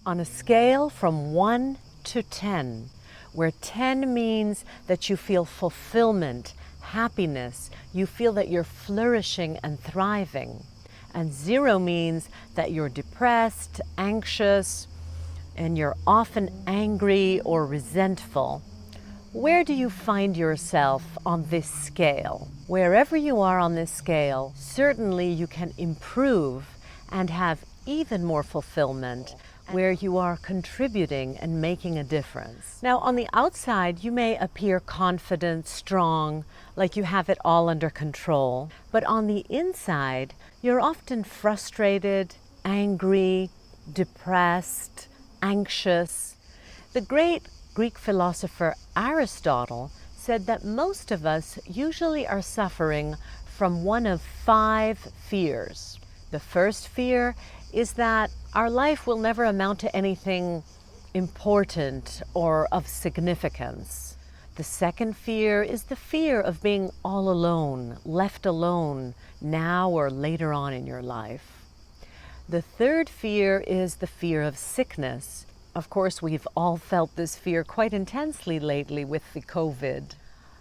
On a scale from 1 to 10, where 10 means that you feel fulfillment, happiness, you feel that you're flourishing and thriving, and 0 means that you're depressed, anxious, and you're often angry or resentful, where do you find yourself on this scale? Wherever you are on this scale, certainly you can improve and have even more fulfillment where you are contributing and making a difference. Now, on the outside, you may appear confident, strong, like you have it all under control. But on the inside, you're often frustrated, angry, depressed, anxious. The great Greek philosopher Aristotle said that most of us usually are suffering from one of 5 fears. The first fear is that our life will never amount to anything important or of significance. The second fear is the fear of being all alone, left alone, now or later on in your life. The third fear is the fear of sickness. Of course, we've all felt this fear quite intensely lately with the COVID.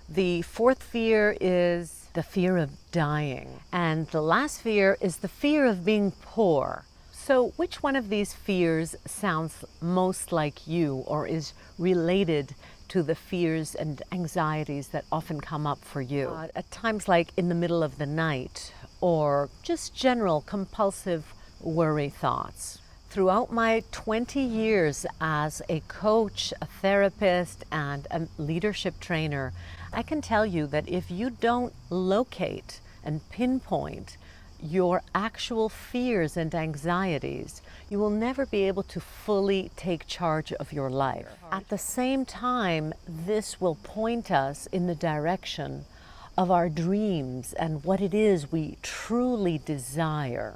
The fourth fear is the fear of dying. And the last fear is the fear of being poor. So which one of these fears sounds most like you or is related to the fears and anxieties that often come up for you? At times like in the middle of the night or just general compulsive worry thoughts. Throughout my 20 years as a coach, a therapist, and a leadership trainer, I can tell you that if you don't locate and pinpoint your actual fears and anxieties, you will never be able to fully take charge of your life. At the same time, this will point us in the direction of our dreams and what it is we truly desire.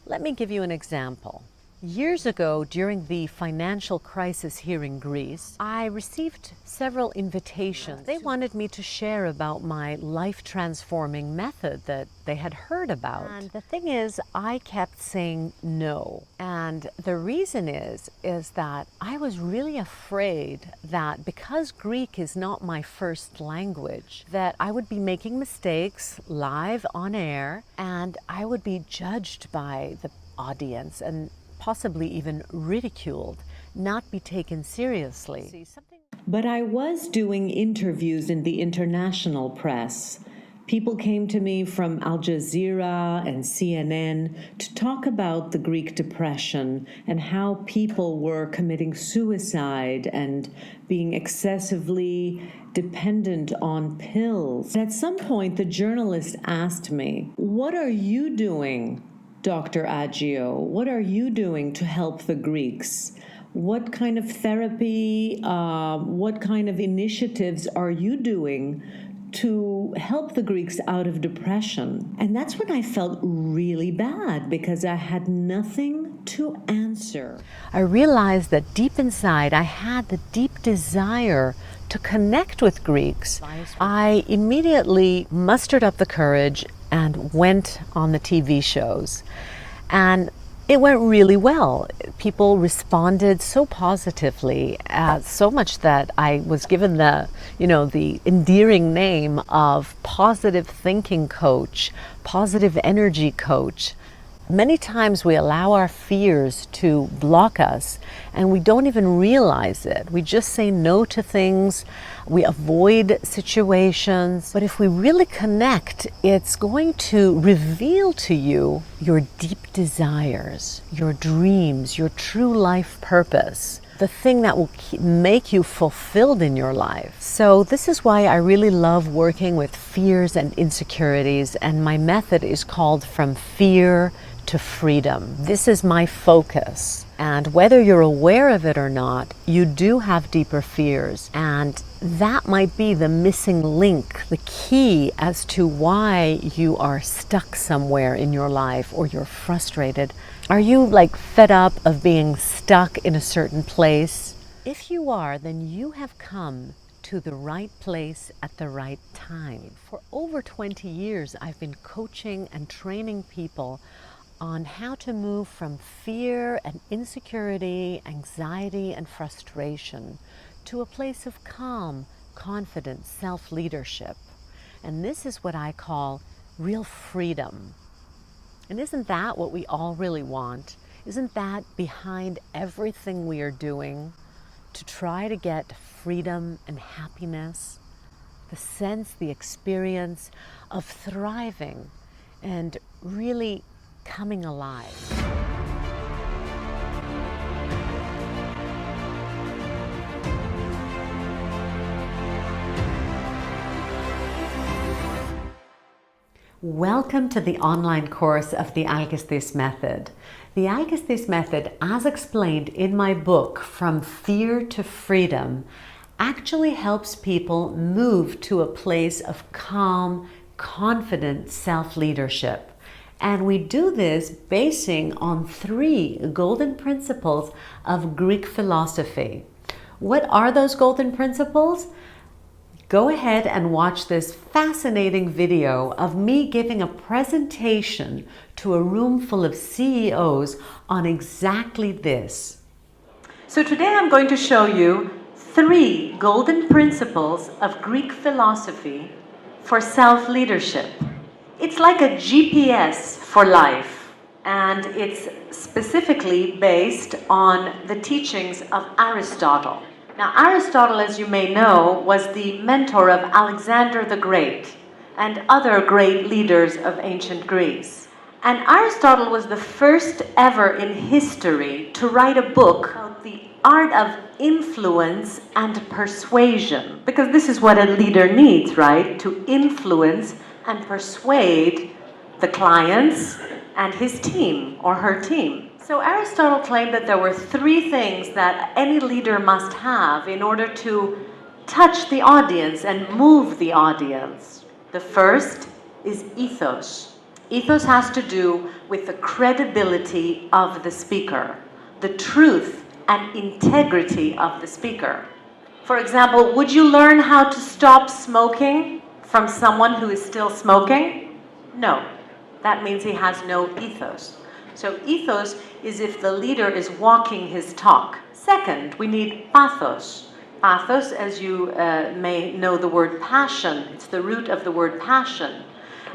Let me give you an example. Years ago, during the financial crisis here in Greece, I received several invitations. They wanted me to share about my life-transforming method that they had heard about. And the thing is, I kept saying no. And the reason is that I was really afraid that because Greek is not my first language, that I would be making mistakes live on air, and I would be judged by the audience and possibly even ridiculed, not be taken seriously. But I was doing interviews in the international press. People came to me from Al Jazeera and CNN to talk about the Greek depression and how people were committing suicide and being excessively dependent on pills. And at some point, the journalist asked me, "What are you doing, Dr. Agio? What are you doing to help the Greeks? What kind of therapy, what kind of initiatives are you doing to help the Greeks out of depression?" And that's when I felt really bad because I had nothing to answer. I realized that deep inside I had the deep desire to connect with Greeks. I immediately mustered up the courage and went on the TV shows. And it went really well. People responded so positively, so much that I was given the endearing name of positive thinking coach, positive energy coach. Many times we allow our fears to block us and we don't even realize it. We just say no to things, we avoid situations. But if we really connect, it's going to reveal to you your deep desires, your dreams, your true life purpose, the thing that will make you fulfilled in your life. So this is why I really love working with fears and insecurities, and my method is called From Fear to Freedom. This is my focus. And whether you're aware of it or not, you do have deeper fears. And that might be the missing link, the key as to why you are stuck somewhere in your life or you're frustrated. Are you like fed up of being stuck in a certain place? If you are, then you have come to the right place at the right time. For over 20 years, I've been coaching and training people on how to move from fear and insecurity, anxiety and frustration to a place of calm, confident self-leadership. And this is what I call real freedom. And isn't that what we all really want? Isn't that behind everything we are doing, to try to get freedom and happiness? The sense, the experience of thriving and really coming alive. Welcome to the online course of the Algestis method. The Algestis method, as explained in my book, From Fear to Freedom, actually helps people move to a place of calm, confident self-leadership. And we do this basing on 3 golden principles of Greek philosophy. What are those golden principles? Go ahead and watch this fascinating video of me giving a presentation to a room full of CEOs on exactly this. So today I'm going to show you 3 golden principles of Greek philosophy for self-leadership. It's like a GPS for life, and it's specifically based on the teachings of Aristotle. Now, Aristotle, as you may know, was the mentor of Alexander the Great and other great leaders of ancient Greece. And Aristotle was the first ever in history to write a book called The Art of Influence and Persuasion. Because this is what a leader needs, right? To influence and persuade the clients and his team or her team. So Aristotle claimed that there were 3 things that any leader must have in order to touch the audience and move the audience. The first is ethos. Ethos has to do with the credibility of the speaker, the truth and integrity of the speaker. For example, would you learn how to stop smoking from someone who is still smoking? No. That means he has no ethos. So ethos is if the leader is walking his talk. Second, we need pathos. Pathos, as you may know the word passion, it's the root of the word passion.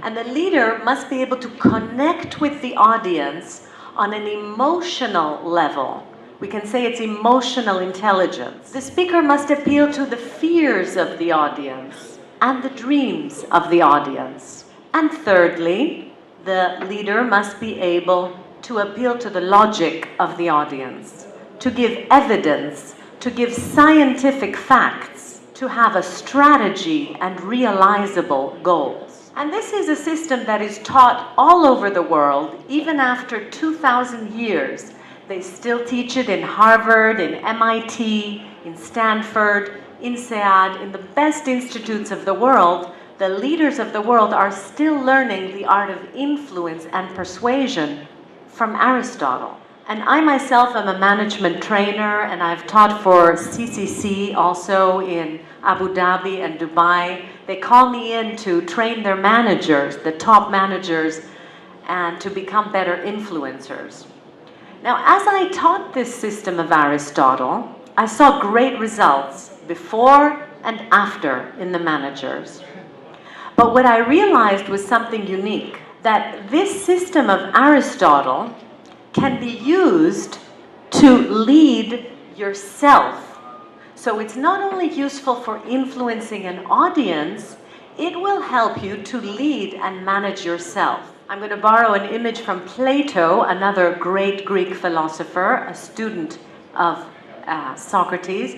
And the leader must be able to connect with the audience on an emotional level. We can say it's emotional intelligence. The speaker must appeal to the fears of the audience and the dreams of the audience. And thirdly, the leader must be able to appeal to the logic of the audience, to give evidence, to give scientific facts, to have a strategy and realizable goals. And this is a system that is taught all over the world, even after 2,000 years. They still teach it in Harvard, in MIT, in Stanford, in SEAD, in the best institutes of the world. The leaders of the world are still learning the art of influence and persuasion from Aristotle. And I myself am a management trainer, and I've taught for CCC also in Abu Dhabi and Dubai. They call me in to train their managers, the top managers, and to become better influencers. Now, as I taught this system of Aristotle, I saw great results before and after in the managers. But what I realized was something unique, that this system of Aristotle can be used to lead yourself. So it's not only useful for influencing an audience, it will help you to lead and manage yourself. I'm going to borrow an image from Plato, another great Greek philosopher, a student of Socrates,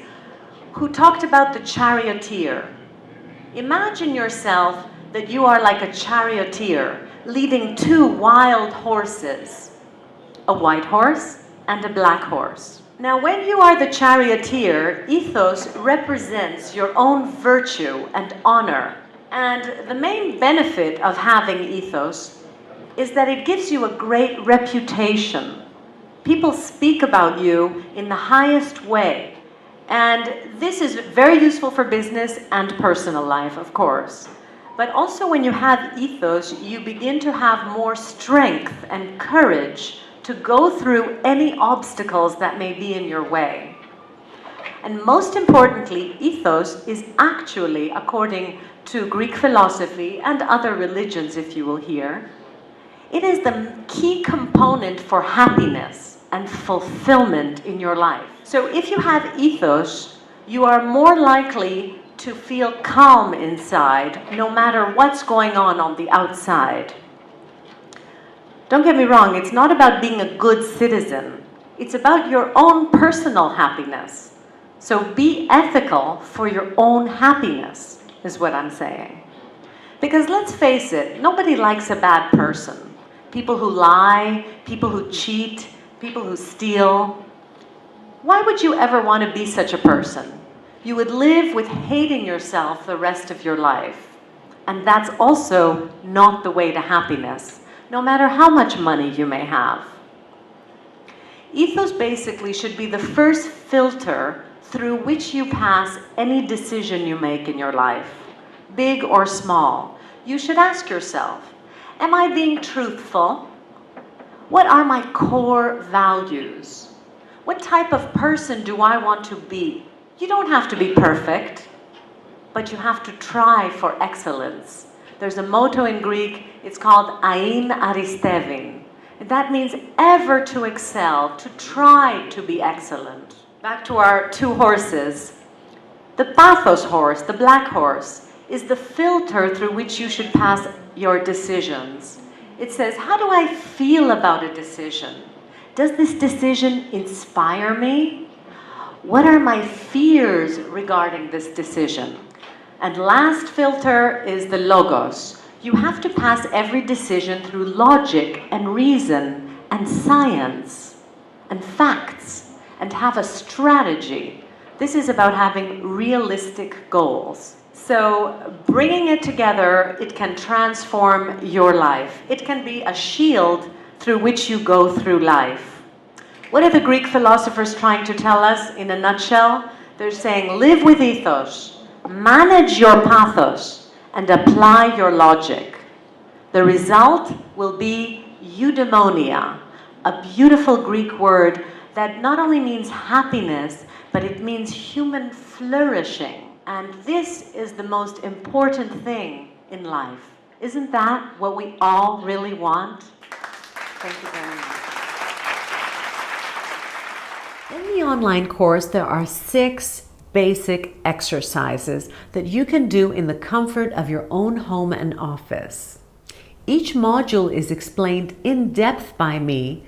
who talked about the charioteer. Imagine yourself that you are like a charioteer leading 2 wild horses, a white horse and a black horse. Now, when you are the charioteer, ethos represents your own virtue and honor. And the main benefit of having ethos is that it gives you a great reputation. People speak about you in the highest way. And this is very useful for business and personal life, of course. But also when you have ethos, you begin to have more strength and courage to go through any obstacles that may be in your way. And most importantly, ethos is actually, according to Greek philosophy and other religions, if you will hear, it is the key component for happiness and fulfillment in your life. So if you have ethos, you are more likely to feel calm inside, no matter what's going on the outside. Don't get me wrong, it's not about being a good citizen. It's about your own personal happiness. So be ethical for your own happiness, is what I'm saying. Because let's face it, nobody likes a bad person. People who lie, people who cheat, people who steal. Why would you ever want to be such a person? You would live with hating yourself the rest of your life. And that's also not the way to happiness, no matter how much money you may have. Ethos basically should be the first filter through which you pass any decision you make in your life, big or small. You should ask yourself, am I being truthful? What are my core values? What type of person do I want to be? You don't have to be perfect, but you have to try for excellence. There's a motto in Greek, it's called ain aristevin. That means ever to excel, to try to be excellent. Back to our two horses. The pathos horse, the black horse, is the filter through which you should pass your decisions. It says, how do I feel about a decision? Does this decision inspire me? What are my fears regarding this decision? And last filter is the logos. You have to pass every decision through logic and reason and science and facts and have a strategy. This is about having realistic goals. So bringing it together, it can transform your life. It can be a shield through which you go through life. What are the Greek philosophers trying to tell us in a nutshell? They're saying, live with ethos, manage your pathos, and apply your logic. The result will be eudaimonia, a beautiful Greek word that not only means happiness, but it means human flourishing. And this is the most important thing in life. Isn't that what we all really want? Thank you very much. In the online course, there are 6 basic exercises that you can do in the comfort of your own home and office. Each module is explained in depth by me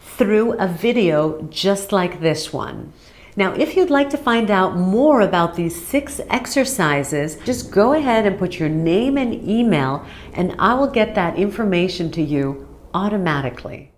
through a video just like this one. Now, if you'd like to find out more about these 6 exercises, just go ahead and put your name and email, and I will get that information to you automatically.